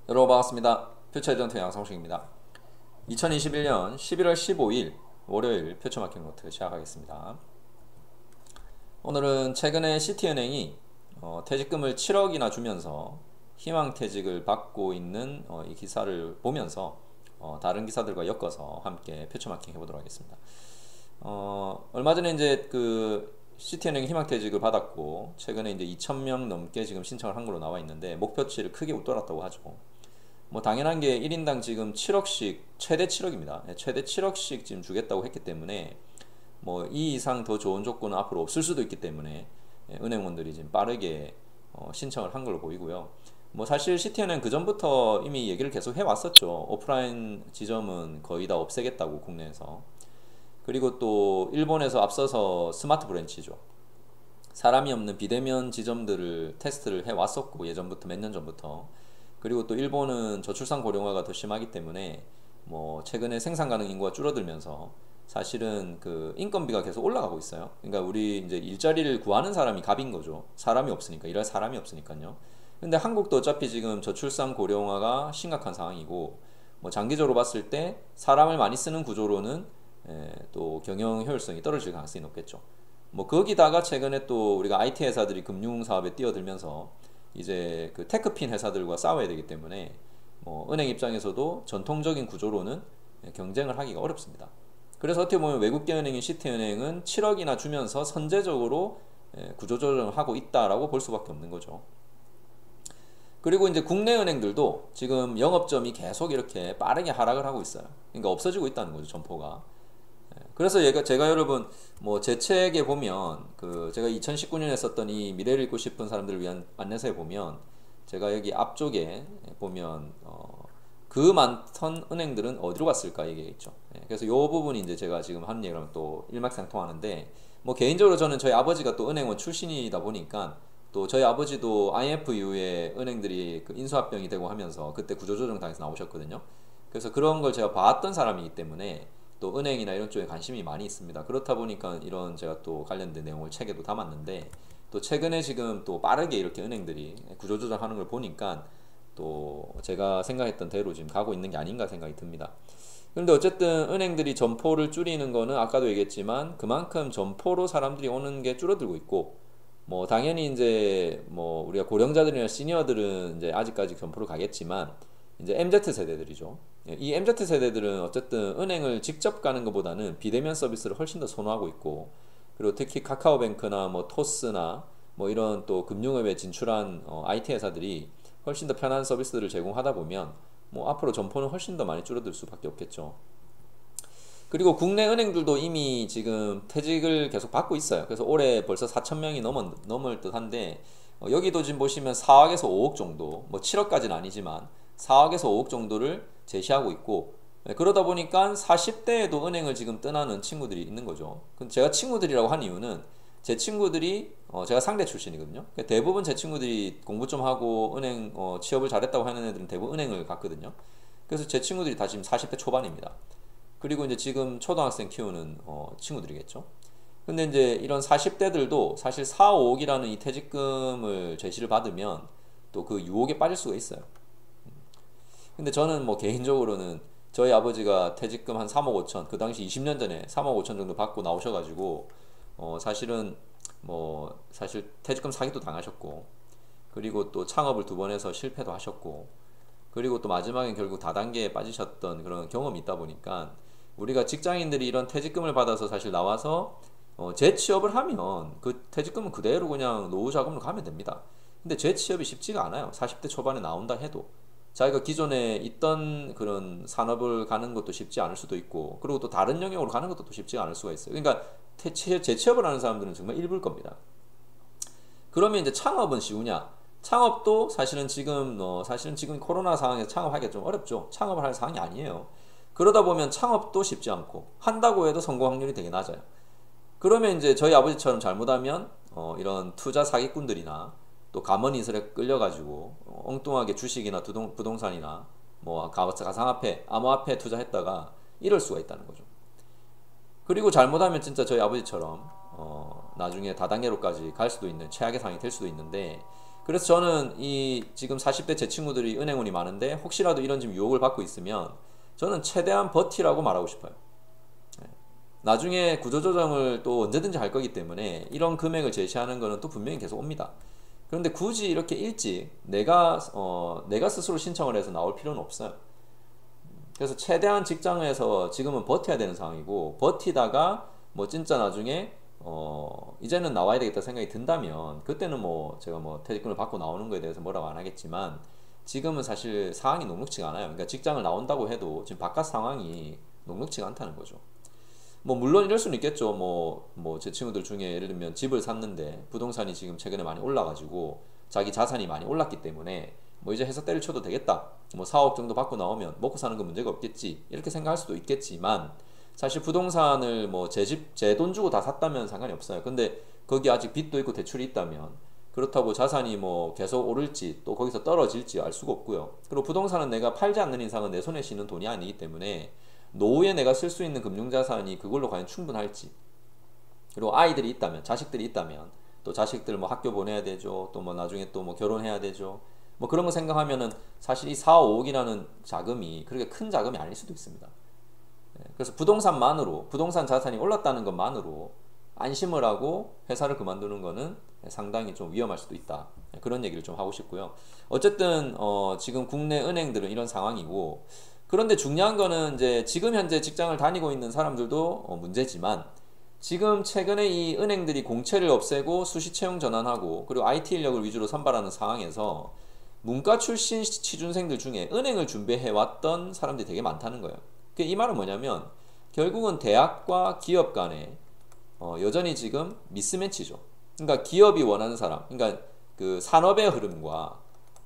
여러분 반갑습니다. 표처에전투 양성식입니다. 2021년 11월 15일 월요일 표처마켓 노트 시작하겠습니다. 오늘은 최근에 시티은행이 퇴직금을 7억이나 주면서 희망퇴직을 받고 있는 이 기사를 보면서 다른 기사들과 엮어서 함께 표처마킹 해보도록 하겠습니다. 얼마 전에 이제 그 시티은행이 희망퇴직을 받았고 최근에 이제 2,000명 넘게 지금 신청을 한 걸로 나와 있는데 목표치를 크게 웃돌았다고 하죠. 뭐 당연한 게 1인당 지금 7억씩 최대 7억입니다. 최대 7억씩 지금 주겠다고 했기 때문에 뭐 이 이상 더 좋은 조건은 앞으로 없을 수도 있기 때문에 은행원들이 지금 빠르게 신청을 한 걸로 보이고요. 뭐 사실 시티은행 그 전부터 이미 얘기를 계속 해왔었죠. 오프라인 지점은 거의 다 없애겠다고 국내에서. 그리고 또 일본에서 앞서서 스마트 브랜치죠. 사람이 없는 비대면 지점들을 테스트를 해왔었고 예전부터 몇 년 전부터. 그리고 또 일본은 저출산 고령화가 더 심하기 때문에 뭐 최근에 생산 가능 인구가 줄어들면서 사실은 그 인건비가 계속 올라가고 있어요. 그러니까 우리 이제 일자리를 구하는 사람이 갑인 거죠. 사람이 없으니까, 일할 사람이 없으니까요. 근데 한국도 어차피 지금 저출산 고령화가 심각한 상황이고 뭐 장기적으로 봤을 때 사람을 많이 쓰는 구조로는 또 경영 효율성이 떨어질 가능성이 높겠죠. 뭐 거기다가 최근에 또 우리가 IT 회사들이 금융 사업에 뛰어들면서 이제 그 테크핀 회사들과 싸워야 되기 때문에 뭐 은행 입장에서도 전통적인 구조로는 경쟁을 하기가 어렵습니다. 그래서 어떻게 보면 외국계 은행인 시티은행은 7억이나 주면서 선제적으로 구조조정을 하고 있다라고 볼 수밖에 없는 거죠. 그리고 이제 국내 은행들도 지금 영업점이 계속 이렇게 빠르게 하락을 하고 있어요. 그러니까 없어지고 있다는 거죠, 점포가. 그래서 제가 여러분 뭐 제 책에 보면 그 제가 2019년에 썼던 이 미래를 읽고 싶은 사람들을 위한 안내서에 보면 제가 여기 앞쪽에 보면 그 많던 은행들은 어디로 갔을까 얘기가 있죠. 그래서 이 부분이 이제 제가 지금 하는 얘기랑 또 일맥상통하는데 뭐 개인적으로 저는 저희 아버지가 또 은행원 출신이다 보니까 또 저희 아버지도 IMF 이후에 은행들이 그 인수합병이 되고 하면서 그때 구조조정 당해서 나오셨거든요. 그래서 그런 걸 제가 봤던 사람이기 때문에 또 은행이나 이런 쪽에 관심이 많이 있습니다. 그렇다 보니까 이런 제가 또 관련된 내용을 책에도 담았는데 또 최근에 지금 또 빠르게 이렇게 은행들이 구조조정하는 걸 보니까 또 제가 생각했던 대로 지금 가고 있는 게 아닌가 생각이 듭니다. 그런데 어쨌든 은행들이 점포를 줄이는 거는 아까도 얘기했지만 그만큼 점포로 사람들이 오는 게 줄어들고 있고 뭐 당연히 이제 뭐 우리가 고령자들이나 시니어들은 이제 아직까지 점포를 가겠지만 이제 MZ 세대들이죠. 이 MZ 세대들은 어쨌든 은행을 직접 가는 것보다는 비대면 서비스를 훨씬 더 선호하고 있고 그리고 특히 카카오뱅크나 뭐 토스나 뭐 이런 또 금융업에 진출한 IT 회사들이 훨씬 더 편한 서비스를 제공하다 보면 뭐 앞으로 점포는 훨씬 더 많이 줄어들 수밖에 없겠죠. 그리고 국내 은행들도 이미 지금 퇴직을 계속 받고 있어요. 그래서 올해 벌써 4,000명이 넘을 듯 한데 여기도 지금 보시면 4억에서 5억 정도, 뭐 7억까지는 아니지만 4억에서 5억 정도를 제시하고 있고 그러다 보니까 40대에도 은행을 지금 떠나는 친구들이 있는 거죠. 제가 친구들이라고 한 이유는 제 친구들이 제가 상대 출신이거든요. 대부분 제 친구들이 공부 좀 하고 은행 취업을 잘했다고 하는 애들은 대부분 은행을 갔거든요. 그래서 제 친구들이 다 지금 40대 초반입니다. 그리고 이제 지금 초등학생 키우는 친구들이겠죠. 근데 이제 이런 40대들도 사실 4, 5억이라는 이 퇴직금을 제시를 받으면 또 그 유혹에 빠질 수가 있어요. 근데 저는 뭐 개인적으로는 저희 아버지가 퇴직금 한 3억 5천, 그 당시 20년 전에 3억 5천 정도 받고 나오셔가지고 사실은 뭐 사실 퇴직금 사기도 당하셨고 그리고 또 창업을 2번 해서 실패도 하셨고 그리고 또 마지막엔 결국 다단계에 빠지셨던 그런 경험이 있다 보니까 우리가 직장인들이 이런 퇴직금을 받아서 사실 나와서 재취업을 하면 그 퇴직금은 그대로 그냥 노후 자금으로 가면 됩니다. 근데 재취업이 쉽지가 않아요. 40대 초반에 나온다 해도 자기가 기존에 있던 그런 산업을 가는 것도 쉽지 않을 수도 있고 그리고 또 다른 영역으로 가는 것도 또 쉽지가 않을 수가 있어요. 그러니까 재취업을 하는 사람들은 정말 일부일 겁니다. 그러면 이제 창업은 쉬우냐? 창업도 사실은 지금 코로나 상황에서 창업하기가 좀 어렵죠. 창업을 할 상황이 아니에요. 그러다 보면 창업도 쉽지 않고 한다고 해도 성공 확률이 되게 낮아요. 그러면 이제 저희 아버지처럼 잘못하면 이런 투자 사기꾼들이나 또 가머니설에 끌려가지고 엉뚱하게 주식이나 부동산이나 뭐 가상화폐, 암호화폐 투자했다가 이럴 수가 있다는 거죠. 그리고 잘못하면 진짜 저희 아버지처럼 나중에 다단계로까지 갈 수도 있는 최악의 상황이 될 수도 있는데 그래서 저는 이 지금 40대 제 친구들이 은행원이 많은데 혹시라도 이런 지금 유혹을 받고 있으면 저는 최대한 버티라고 말하고 싶어요. 나중에 구조조정을 또 언제든지 할 거기 때문에 이런 금액을 제시하는 거는 또 분명히 계속 옵니다. 그런데 굳이 이렇게 일찍 내가 스스로 신청을 해서 나올 필요는 없어요. 그래서 최대한 직장에서 지금은 버텨야 되는 상황이고, 버티다가 뭐 진짜 나중에 이제는 나와야 되겠다 생각이 든다면 그때는 뭐 제가 뭐 퇴직금을 받고 나오는 거에 대해서 뭐라고 안 하겠지만, 지금은 사실 상황이 녹록지가 않아요. 그러니까 직장을 나온다고 해도 지금 바깥 상황이 녹록지가 않다는 거죠. 뭐 물론 이럴 수는 있겠죠. 뭐 제 친구들 중에 예를 들면 집을 샀는데 부동산이 지금 최근에 많이 올라가지고 자기 자산이 많이 올랐기 때문에 뭐 이제 해서 때려쳐도 되겠다, 뭐 4억 정도 받고 나오면 먹고 사는 건 문제가 없겠지, 이렇게 생각할 수도 있겠지만, 사실 부동산을 뭐 제 집 제 돈 주고 다 샀다면 상관이 없어요. 근데 거기 아직 빚도 있고 대출이 있다면, 그렇다고 자산이 뭐 계속 오를지 또 거기서 떨어질지 알 수가 없고요. 그리고 부동산은 내가 팔지 않는 이상은 내 손에 쥐는 돈이 아니기 때문에 노후에 내가 쓸 수 있는 금융자산이 그걸로 과연 충분할지, 그리고 아이들이 있다면, 자식들이 있다면 또 자식들 뭐 학교 보내야 되죠, 또 뭐 나중에 또 뭐 결혼해야 되죠, 뭐 그런 거 생각하면은 사실 이 4, 5억이라는 자금이 그렇게 큰 자금이 아닐 수도 있습니다. 그래서 부동산만으로, 부동산 자산이 올랐다는 것만으로 안심을 하고 회사를 그만두는 거는 상당히 좀 위험할 수도 있다, 그런 얘기를 좀 하고 싶고요. 어쨌든 지금 국내 은행들은 이런 상황이고, 그런데 중요한 거는 이제 지금 현재 직장을 다니고 있는 사람들도 문제지만, 지금 최근에 이 은행들이 공채를 없애고 수시 채용 전환하고 그리고 IT 인력을 위주로 선발하는 상황에서 문과 출신 취준생들 중에 은행을 준비해 왔던 사람들이 되게 많다는 거예요. 이 말은 뭐냐면 결국은 대학과 기업 간에 여전히 지금 미스매치죠. 그러니까 기업이 원하는 사람, 그러니까 그 산업의 흐름과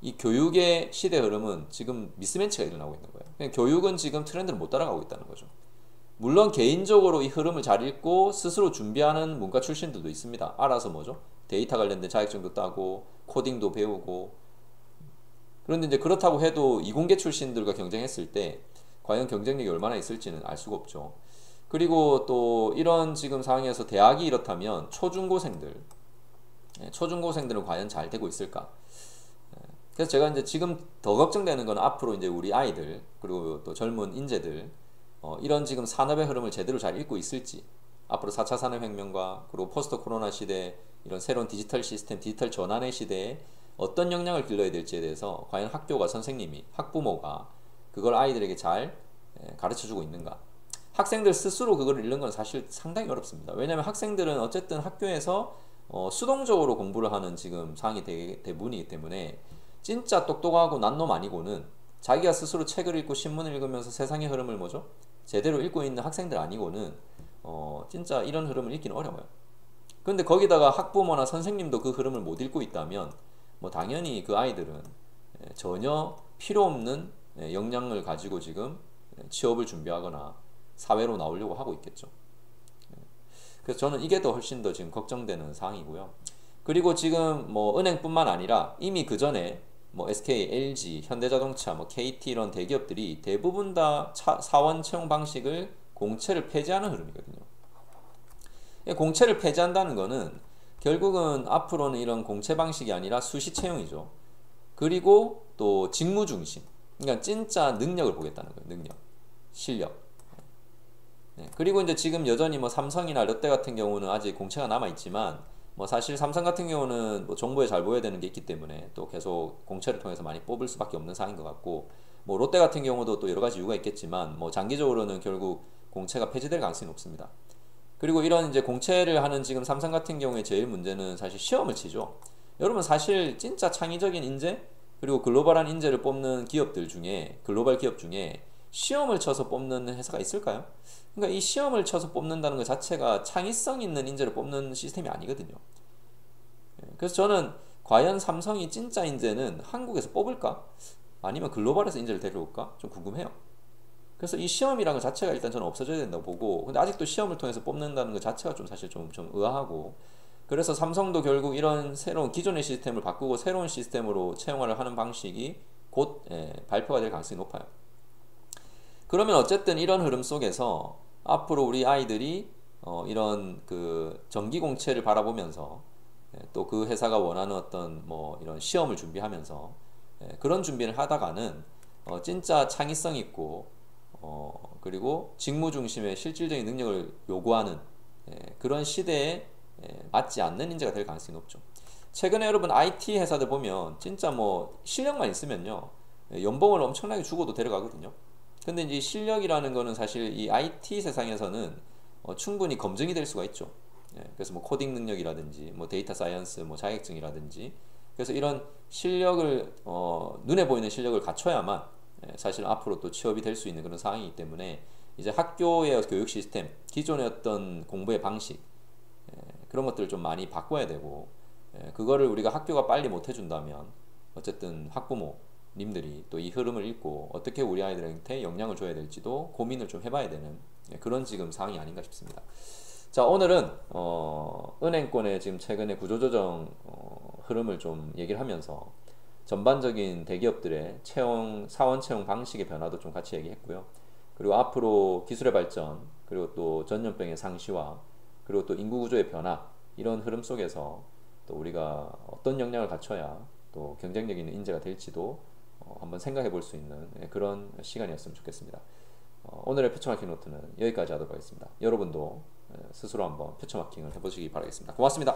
이 교육의 시대 흐름은 지금 미스매치가 일어나고 있는 거예요. 그러니까 교육은 지금 트렌드를 못 따라가고 있다는 거죠. 물론 개인적으로 이 흐름을 잘 읽고 스스로 준비하는 문과 출신들도 있습니다. 알아서 뭐죠? 데이터 관련된 자격증도 따고 코딩도 배우고. 그런데 이제 그렇다고 해도 이공계 출신들과 경쟁했을 때 과연 경쟁력이 얼마나 있을지는 알 수가 없죠. 그리고 또 이런 지금 상황에서 대학이 이렇다면 초중고생들은 과연 잘 되고 있을까? 그래서 제가 이제 지금 더 걱정되는 건 앞으로 이제 우리 아이들 그리고 또 젊은 인재들 이런 지금 산업의 흐름을 제대로 잘 읽고 있을지, 앞으로 4차 산업혁명과 그리고 포스트 코로나 시대, 이런 새로운 디지털 시스템, 디지털 전환의 시대에 어떤 역량을 길러야 될지에 대해서 과연 학교가, 선생님이, 학부모가 그걸 아이들에게 잘 가르쳐주고 있는가. 학생들 스스로 그걸 읽는 건 사실 상당히 어렵습니다. 왜냐하면 학생들은 어쨌든 학교에서 수동적으로 공부를 하는 지금 상황이 대부분이기 때문에 진짜 똑똑하고 난 놈 아니고는 자기가 스스로 책을 읽고 신문을 읽으면서 세상의 흐름을 뭐죠? 제대로 읽고 있는 학생들 아니고는 진짜 이런 흐름을 읽기는 어려워요. 그런데 거기다가 학부모나 선생님도 그 흐름을 못 읽고 있다면 뭐 당연히 그 아이들은 전혀 필요 없는 역량을 가지고 지금 취업을 준비하거나 사회로 나오려고 하고 있겠죠. 그래서 저는 이게 더 훨씬 더 지금 걱정되는 상황이고요. 그리고 지금 뭐 은행뿐만 아니라 이미 그 전에 뭐 SK, LG, 현대자동차, 뭐 KT 이런 대기업들이 대부분 다 사원 채용 방식을 공채를 폐지하는 흐름이거든요. 공채를 폐지한다는 거는 결국은 앞으로는 이런 공채 방식이 아니라 수시 채용이죠. 그리고 또 직무 중심. 그러니까 진짜 능력을 보겠다는 거예요. 능력, 실력. 그리고 이제 지금 여전히 뭐 삼성이나 롯데 같은 경우는 아직 공채가 남아 있지만, 뭐 사실 삼성 같은 경우는 뭐 정보에 잘 보여야 되는 게 있기 때문에 또 계속 공채를 통해서 많이 뽑을 수밖에 없는 상황인 것 같고, 뭐 롯데 같은 경우도 또 여러 가지 이유가 있겠지만 뭐 장기적으로는 결국 공채가 폐지될 가능성이 높습니다. 그리고 이런 이제 공채를 하는 지금 삼성 같은 경우에 제일 문제는 사실 시험을 치죠. 여러분 사실 진짜 창의적인 인재 그리고 글로벌한 인재를 뽑는 기업들 중에, 글로벌 기업 중에 시험을 쳐서 뽑는 회사가 있을까요? 그러니까 이 시험을 쳐서 뽑는다는 것 자체가 창의성 있는 인재를 뽑는 시스템이 아니거든요. 그래서 저는 과연 삼성이 진짜 인재는 한국에서 뽑을까? 아니면 글로벌에서 인재를 데려올까? 좀 궁금해요. 그래서 이 시험이라는 것 자체가 일단 저는 없어져야 된다고 보고, 근데 아직도 시험을 통해서 뽑는다는 것 자체가 좀 사실 좀 의아하고, 그래서 삼성도 결국 이런 새로운 기존의 시스템을 바꾸고 새로운 시스템으로 채용을 하는 방식이 곧 발표가 될 가능성이 높아요. 그러면 어쨌든 이런 흐름 속에서 앞으로 우리 아이들이 이런 그 정기 공채를 바라보면서 또 그 회사가 원하는 어떤 뭐 이런 시험을 준비하면서 그런 준비를 하다가는 진짜 창의성 있고 그리고 직무 중심의 실질적인 능력을 요구하는 그런 시대에 맞지 않는 인재가 될 가능성이 높죠. 최근에 여러분 IT 회사들 보면 진짜 뭐 실력만 있으면요 연봉을 엄청나게 주고도 데려가거든요. 근데 이제 실력이라는 거는 사실 이 IT 세상에서는 충분히 검증이 될 수가 있죠. 그래서 뭐 코딩 능력이라든지 뭐 데이터 사이언스 뭐 자격증이라든지 그래서 이런 실력을 눈에 보이는 실력을 갖춰야만 사실 앞으로 또 취업이 될 수 있는 그런 상황이기 때문에 이제 학교의 교육 시스템 기존의 어떤 공부의 방식 그런 것들을 좀 많이 바꿔야 되고 그거를 우리가 학교가 빨리 못 해준다면 어쨌든 학부모님들이 또 이 흐름을 읽고 어떻게 우리 아이들한테 영향을 줘야 될지도 고민을 좀 해봐야 되는 그런 지금 상황이 아닌가 싶습니다. 자, 오늘은 은행권의 지금 최근의 구조조정 흐름을 좀 얘기를 하면서 전반적인 대기업들의 사원 채용 방식의 변화도 좀 같이 얘기했고요. 그리고 앞으로 기술의 발전, 그리고 또 전염병의 상시화, 그리고 또 인구 구조의 변화 이런 흐름 속에서 또 우리가 어떤 역량을 갖춰야 또 경쟁력 있는 인재가 될지도 한번 생각해 볼 수 있는 그런 시간이었으면 좋겠습니다. 오늘의 표처마킹 노트는 여기까지 하도록 하겠습니다. 여러분도 스스로 한번 표처마킹을 해보시기 바라겠습니다. 고맙습니다.